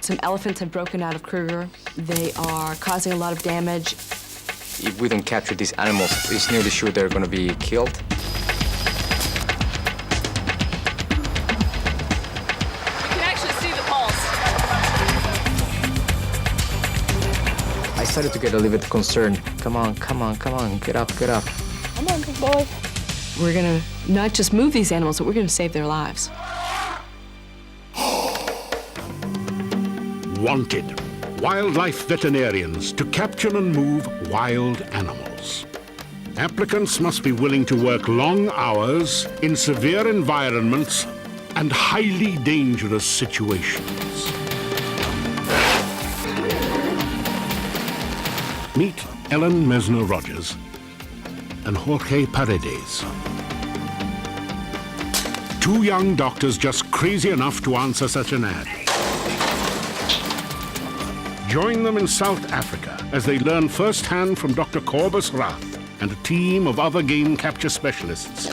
Some elephants have broken out of Kruger. They are causing a lot of damage. If we don't capture these animals, it's nearly sure they're going to be killed. You can actually see the pulse. I started to get a little bit concerned. Come on, come on, come on, get up, get up. Come on, big boy. We're gonna not just move these animals, but we're gonna save their lives. Wanted. Wildlife veterinarians to capture and move wild animals. Applicants must be willing to work long hours in severe environments and highly dangerous situations. Meet Ellen Mesner-Rogers and Jorge Paredes. Two young doctors just crazy enough to answer such an ad. Join them in South Africa as they learn firsthand from Dr. Cobus Rath and a team of other game capture specialists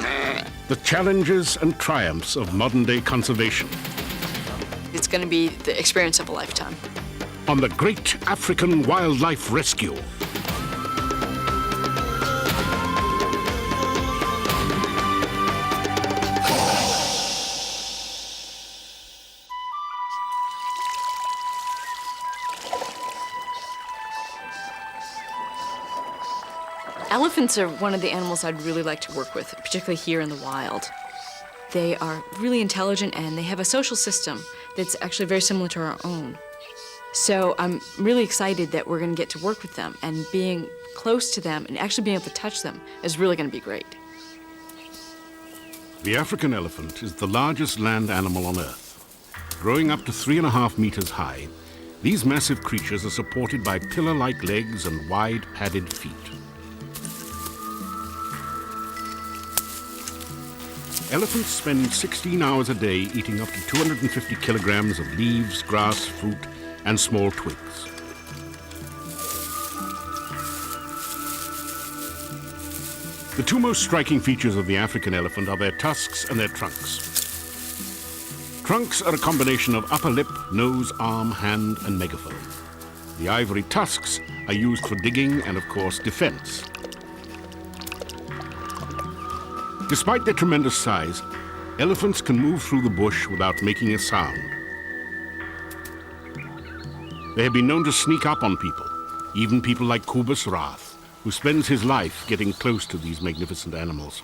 the challenges and triumphs of modern-day conservation. It's going to be the experience of a lifetime. On the Great African Wildlife Rescue. Elephants are one of the animals I'd really like to work with, particularly here in the wild. They are really intelligent and they have a social system that's actually very similar to our own. So I'm really excited that we're going to get to work with them, and being close to them and actually being able to touch them is really going to be great. The African elephant is the largest land animal on Earth. Growing up to 3.5 meters high, these massive creatures are supported by pillar-like legs and wide padded feet. Elephants spend 16 hours a day eating up to 250 kilograms of leaves, grass, fruit, and small twigs. The two most striking features of the African elephant are their tusks and their trunks. Trunks are a combination of upper lip, nose, arm, hand, and megaphone. The ivory tusks are used for digging and, of course, defense. Despite their tremendous size, elephants can move through the bush without making a sound. They have been known to sneak up on people, even people like Cobus Rath, who spends his life getting close to these magnificent animals.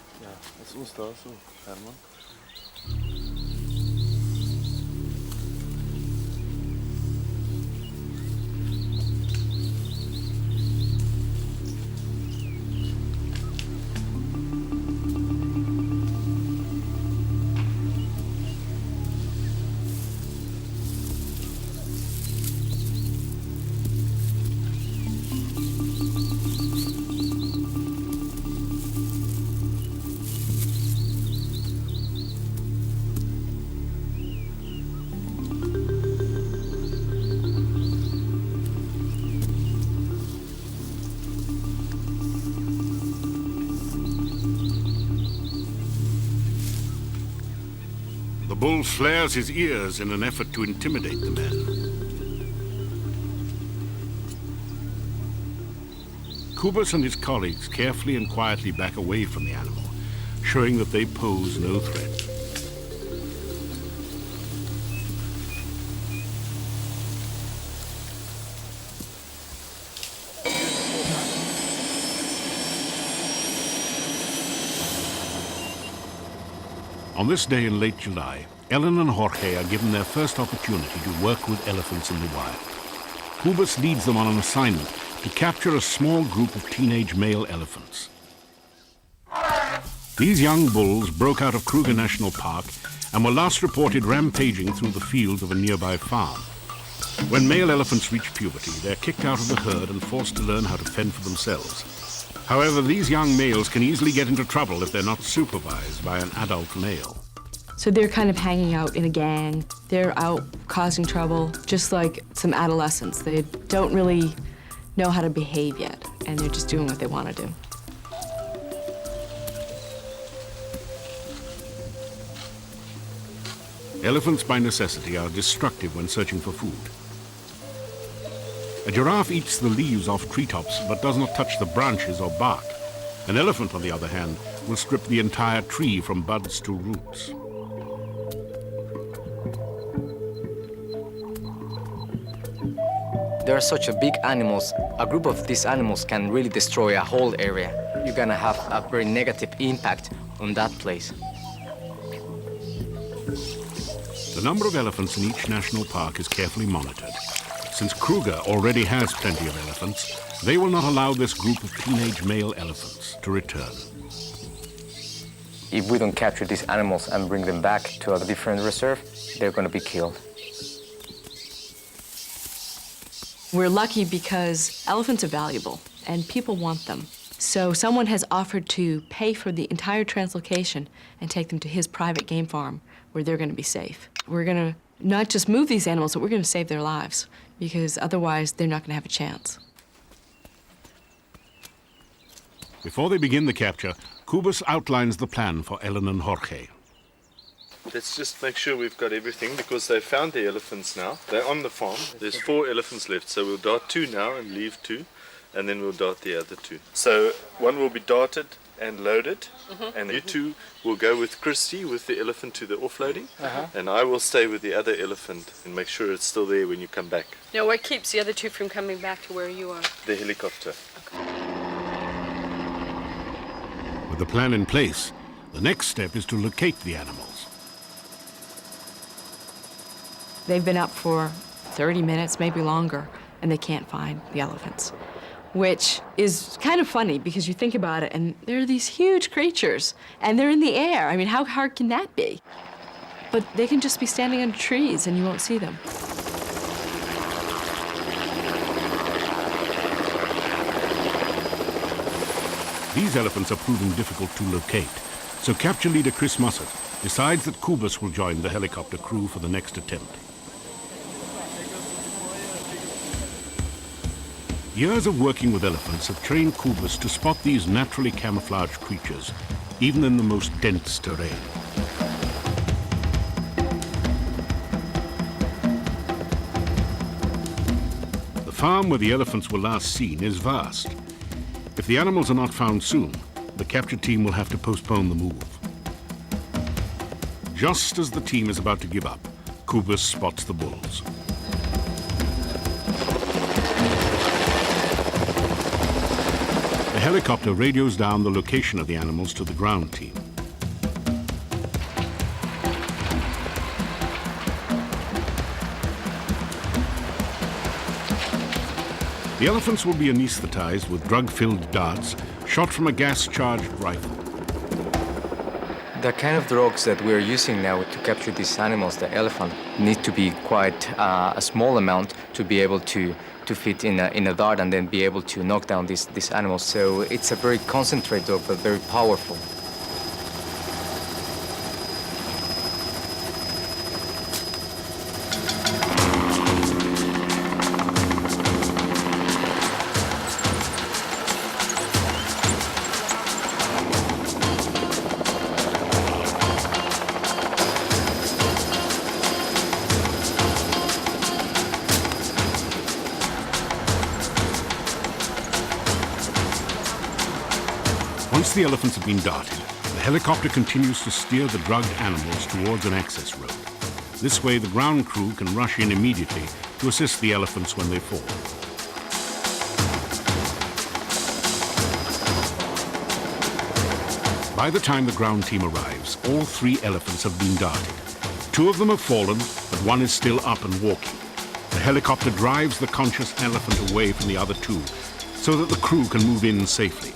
The bull flares his ears in an effort to intimidate the man. Cobus and his colleagues carefully and quietly back away from the animal, showing that they pose no threat. On this day in late July, Ellen and Jorge are given their first opportunity to work with elephants in the wild. Cobus leads them on an assignment to capture a small group of teenage male elephants. These young bulls broke out of Kruger National Park and were last reported rampaging through the fields of a nearby farm. When male elephants reach puberty, they're kicked out of the herd and forced to learn how to fend for themselves. However, these young males can easily get into trouble if they're not supervised by an adult male. So they're kind of hanging out in a gang. They're out causing trouble, just like some adolescents. They don't really know how to behave yet, and they're just doing what they want to do. Elephants by necessity are destructive when searching for food. A giraffe eats the leaves off treetops but does not touch the branches or bark. An elephant, on the other hand, will strip the entire tree from buds to roots. They are such a big animals. A group of these animals can really destroy a whole area. You're gonna have a very negative impact on that place. The number of elephants in each national park is carefully monitored. Since Kruger already has plenty of elephants, they will not allow this group of teenage male elephants to return. If we don't capture these animals and bring them back to a different reserve, they're gonna be killed. We're lucky because elephants are valuable and people want them. So someone has offered to pay for the entire translocation and take them to his private game farm where they're going to be safe. We're going to not just move these animals, but we're going to save their lives because otherwise they're not going to have a chance. Before they begin the capture, Cubas outlines the plan for Ellen and Jorge. Let's just make sure we've got everything because they found the elephants now. They're on the farm. There's 4 elephants left, so we'll dart 2 now and leave 2, and then we'll dart the other 2. So one will be darted and loaded, and you 2 will go with Christy with the elephant to the offloading, and I will stay with the other elephant and make sure it's still there when you come back. Now, what keeps the other 2 from coming back to where you are? The helicopter. With the plan in place, the next step is to locate the animals. They've been up for 30 minutes, maybe longer, and they can't find the elephants, which is kind of funny because you think about it, and they're these huge creatures, and they're in the air. I mean, how hard can that be? But they can just be standing under trees, and you won't see them. These elephants are proving difficult to locate, so capture leader Chris Mossert decides that Cubas will join the helicopter crew for the next attempt. Years of working with elephants have trained Cubas to spot these naturally camouflaged creatures, even in the most dense terrain. The farm where the elephants were last seen is vast. If the animals are not found soon, the capture team will have to postpone the move. Just as the team is about to give up, Cubas spots the bulls. The helicopter radios down the location of the animals to the ground team. The elephants will be anesthetized with drug-filled darts shot from a gas-charged rifle. The kind of drugs that we're using now to capture these animals, the elephant, need to be quite a small amount to be able to fit in a dart and then be able to knock down these animals. So it's a very concentrated drug, but very powerful. Once the elephants have been darted, the helicopter continues to steer the drugged animals towards an access road. This way, the ground crew can rush in immediately to assist the elephants when they fall. By the time the ground team arrives, all 3 elephants have been darted. 2 of them have fallen, but 1 is still up and walking. The helicopter drives the conscious elephant away from the other 2 so that the crew can move in safely.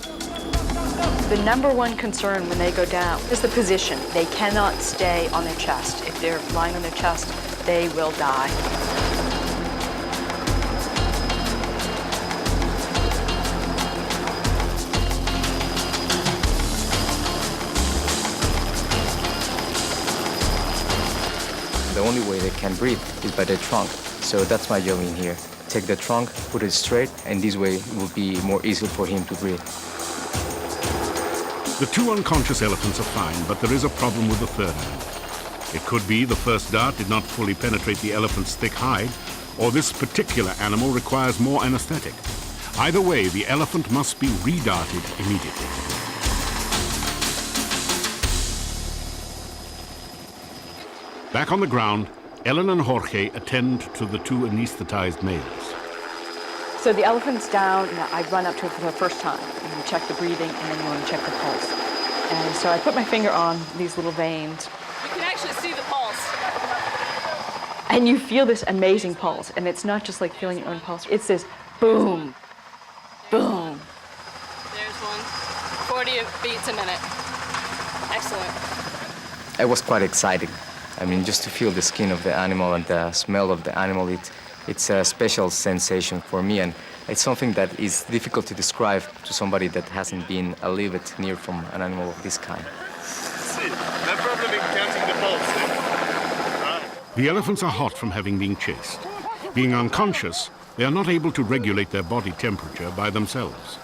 The number one concern when they go down is the position. They cannot stay on their chest. If they're lying on their chest, they will die. The only way they can breathe is by their trunk. So that's my job in here. Take the trunk, put it straight, and this way it will be more easy for him to breathe. The 2 unconscious elephants are fine, but there is a problem with the 3rd animal. It could be the first dart did not fully penetrate the elephant's thick hide, or this particular animal requires more anesthetic. Either way, the elephant must be redarted immediately. Back on the ground, Ellen and Jorge attend to the two anesthetized males. So the elephant's down, and I run up to it for the first time. And you check the breathing, and then you want to check the pulse. And so I put my finger on these little veins. You can actually see the pulse. And you feel this amazing pulse. And it's not just like feeling your own pulse. It's this boom, boom. There's one. 40 beats a minute. Excellent. It was quite exciting. I mean, just to feel the skin of the animal and the smell of the animal, it's a special sensation for me, and it's something that is difficult to describe to somebody that hasn't been a little bit near from an animal of this kind. See, no problem in counting the pulse. Right. The elephants are hot from having been chased. Being unconscious, they are not able to regulate their body temperature by themselves.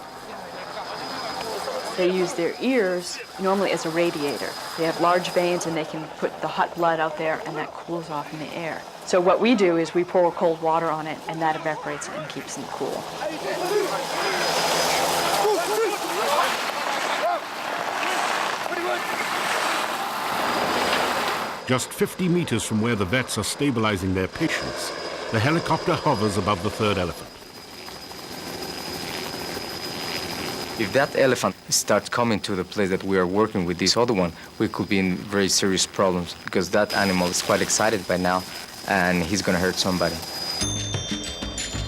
They use their ears normally as a radiator. They have large veins, and they can put the hot blood out there, and that cools off in the air. So what we do is we pour cold water on it, and that evaporates it and keeps them cool. Just 50 meters from where the vets are stabilizing their patients, the helicopter hovers above the third elephant. If that elephant starts coming to the place that we are working with this other one, we could be in very serious problems, because that animal is quite excited by now, and he's going to hurt somebody.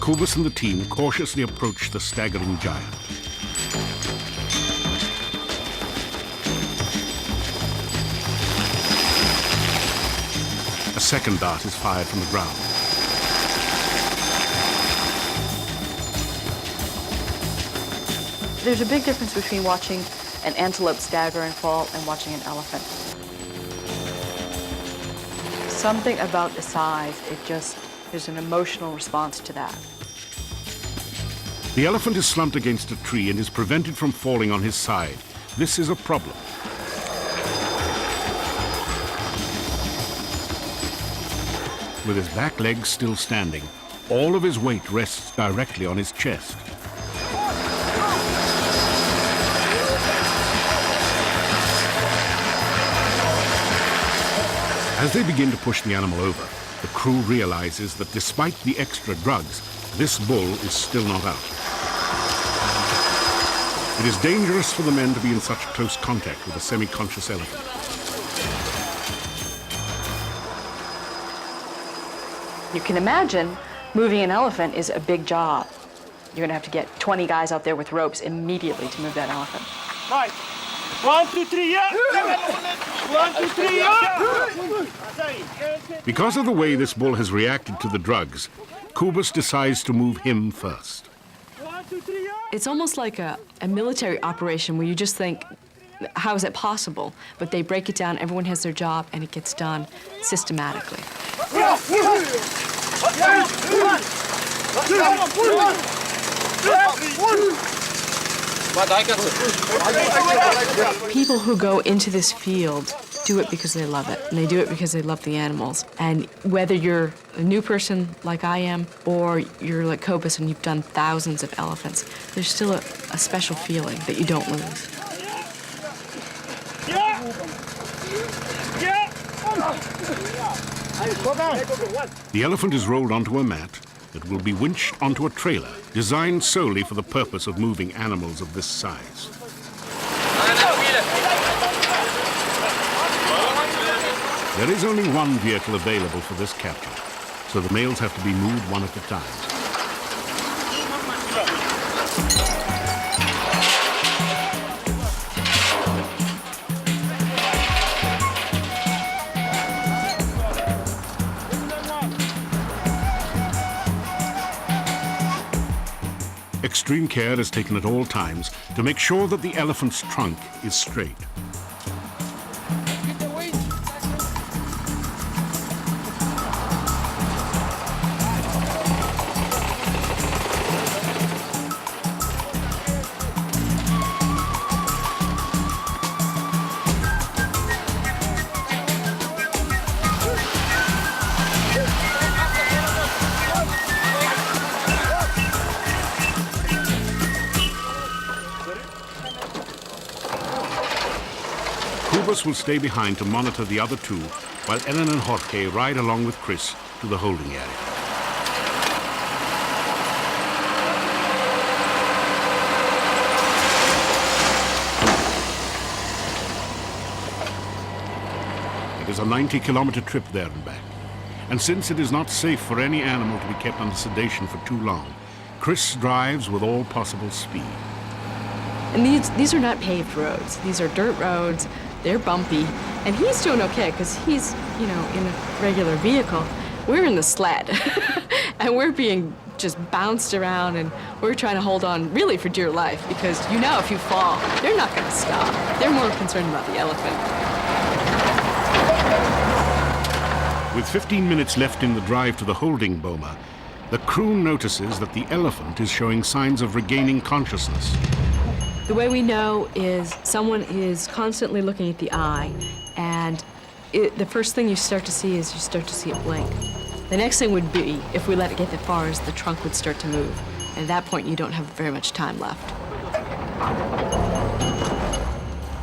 Kubus and the team cautiously approach the staggering giant. A second dart is fired from the ground. There's a big difference between watching an antelope stagger and fall and watching an elephant. Something about the size, there's an emotional response to that. The elephant is slumped against a tree and is prevented from falling on his side. This is a problem. With his back legs still standing, all of his weight rests directly on his chest. As they begin to push the animal over, the crew realizes that despite the extra drugs, this bull is still not out. It is dangerous for the men to be in such close contact with a semi-conscious elephant. You can imagine moving an elephant is a big job. You're going to have to get 20 guys out there with ropes immediately to move that elephant. Right. 1, 2, 3, yeah. 1, 2, 3, yeah. Because of the way this bull has reacted to the drugs, Kubus decides to move him first. 1, 2, 3, yeah. It's almost like a military operation where you just think, how is it possible? But they break it down, everyone has their job, and it gets done systematically. People who go into this field do it because they love it, and they do it because they love the animals. And whether you're a new person like I am, or you're like Kubus and you've done thousands of elephants, there's still a special feeling that you don't lose. The elephant is rolled onto a mat that will be winched onto a trailer designed solely for the purpose of moving animals of this size. There is only one vehicle available for this capture, so the males have to be moved one at a time. Extreme care is taken at all times to make sure that the elephant's trunk is straight. us will stay behind to monitor the other two, while Ellen and Jorge ride along with Chris to the holding area. It is a 90-kilometer trip there and back. And since it is not safe for any animal to be kept under sedation for too long, Chris drives with all possible speed. And these are not paved roads. These are dirt roads. They're bumpy. And he's doing okay because he's, in a regular vehicle. We're in the sled. And we're being just bounced around, and we're trying to hold on really for dear life because if you fall, they're not going to stop. They're more concerned about the elephant. With 15 minutes left in the drive to the holding boma, the crew notices that the elephant is showing signs of regaining consciousness. The way we know is someone is constantly looking at the eye, and the first thing you start to see is it blink. The next thing would be, if we let it get that far, is the trunk would start to move. And at that point, you don't have very much time left.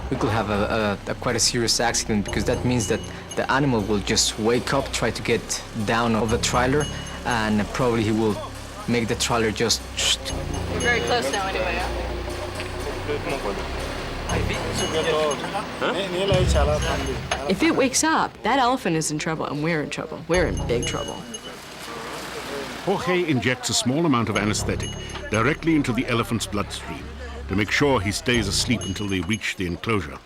We could have quite a serious accident because that means that the animal will just wake up, try to get down off the trailer, and probably he will make the trailer just... We're very close now anyway, If it wakes up, that elephant is in trouble, and we're in trouble. We're in big trouble. Jorge injects a small amount of anesthetic directly into the elephant's bloodstream to make sure he stays asleep until they reach the enclosure.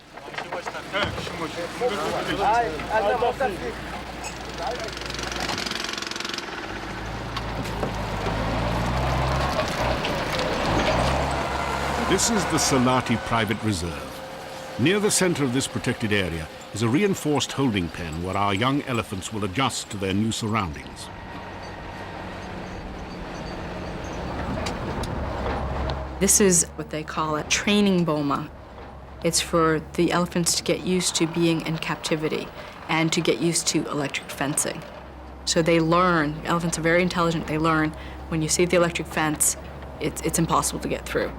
This is the Salati Private Reserve. Near the center of this protected area is a reinforced holding pen where our young elephants will adjust to their new surroundings. This is what they call a training boma. It's for the elephants to get used to being in captivity and to get used to electric fencing. So they learn, elephants are very intelligent, they learn when you see the electric fence, it's impossible to get through.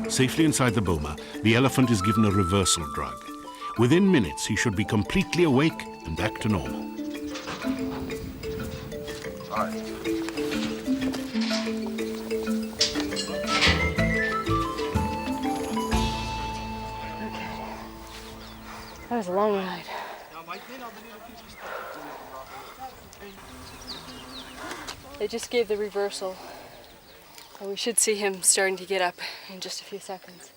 Safely inside the boma, the elephant is given a reversal drug. Within minutes, he should be completely awake and back to normal. That was a long ride. They just gave the reversal. And we should see him starting to get up in just a few seconds.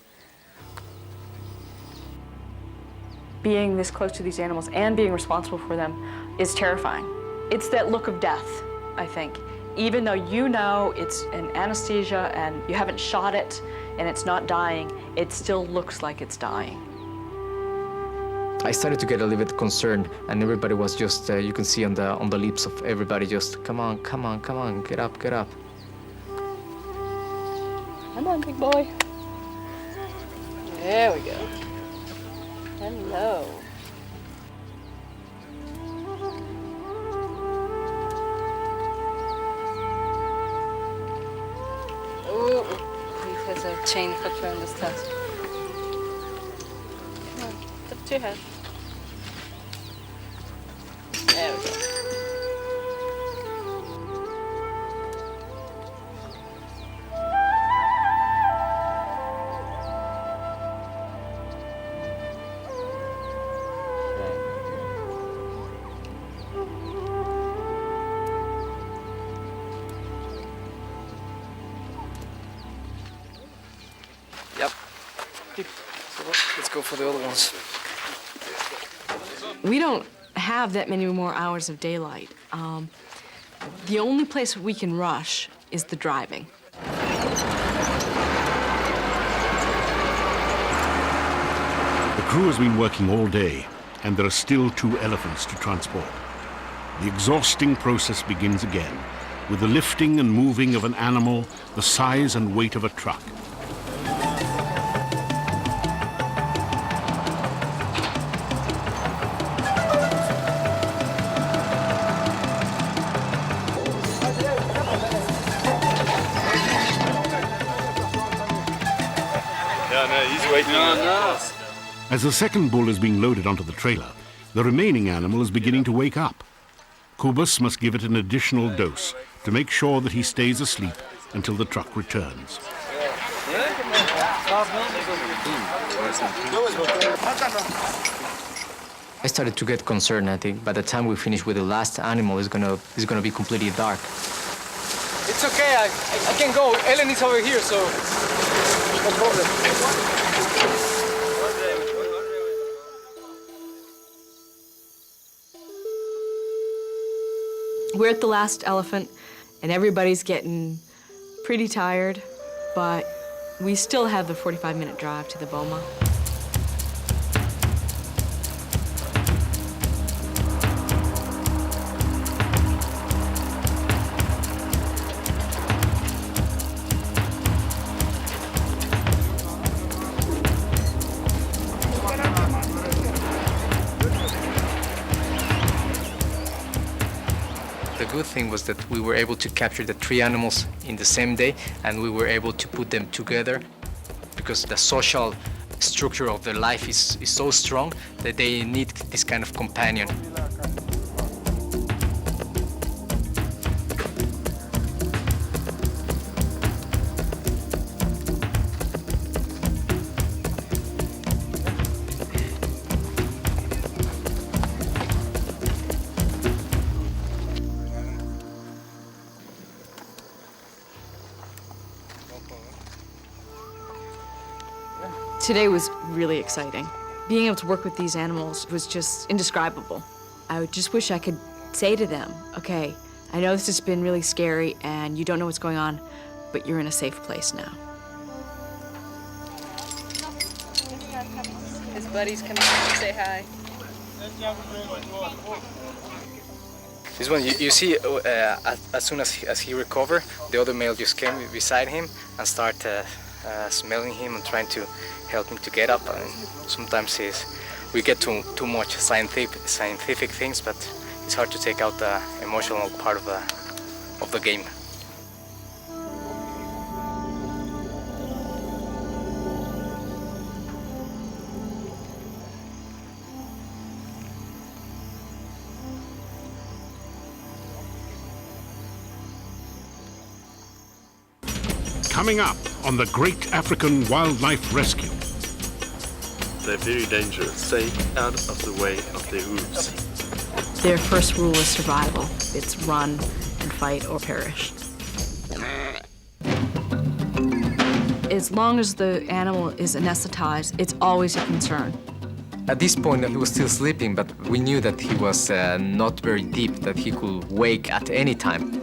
Being this close to these animals and being responsible for them is terrifying. It's that look of death, I think. Even though it's an anesthesia and you haven't shot it and it's not dying, it still looks like it's dying. I started to get a little bit concerned, and everybody was just, you can see on the lips of everybody just, come on, come on, come on, get up, get up. Come on, big boy. There we go. Hello. Ooh, he has a chain hooked around his tusk. Come on, it's up to your head. There we go. So let's go for the other ones. We don't have that many more hours of daylight. The only place we can rush is the driving. The crew has been working all day, and there are still 2 elephants to transport. The exhausting process begins again, with the lifting and moving of an animal the size and weight of a truck. making it. As the second bull is being loaded onto the trailer, the remaining animal is beginning to wake up. Kubus must give it an additional dose to make sure that he stays asleep until the truck returns. I started to get concerned. I think by the time we finish with the last animal, it's gonna be completely dark. It's okay, I can go. Ellen is over here, so no problem. We're at the last elephant, and everybody's getting pretty tired, but we still have the 45-minute drive to the Boma. The good thing was that we were able to capture the 3 animals in the same day, and we were able to put them together because the social structure of their life is so strong that they need this kind of companion. Today was really exciting. Being able to work with these animals was just indescribable. I would just wish I could say to them, okay, I know this has been really scary and you don't know what's going on, but you're in a safe place now. His buddies come out and say hi. This one, you see, as soon as he recovered, the other male just came beside him and started smelling him and trying to help him to get up. And sometimes we get too much scientific things, but it's hard to take out the emotional part of the game. Coming up on the Great African Wildlife Rescue. They're very dangerous. Stay out of the way of their hooves. Their first rule is survival. It's run and fight or perish. As long as the animal is anesthetized, it's always a concern. At this point, he was still sleeping, but we knew that he was not very deep, that he could wake at any time.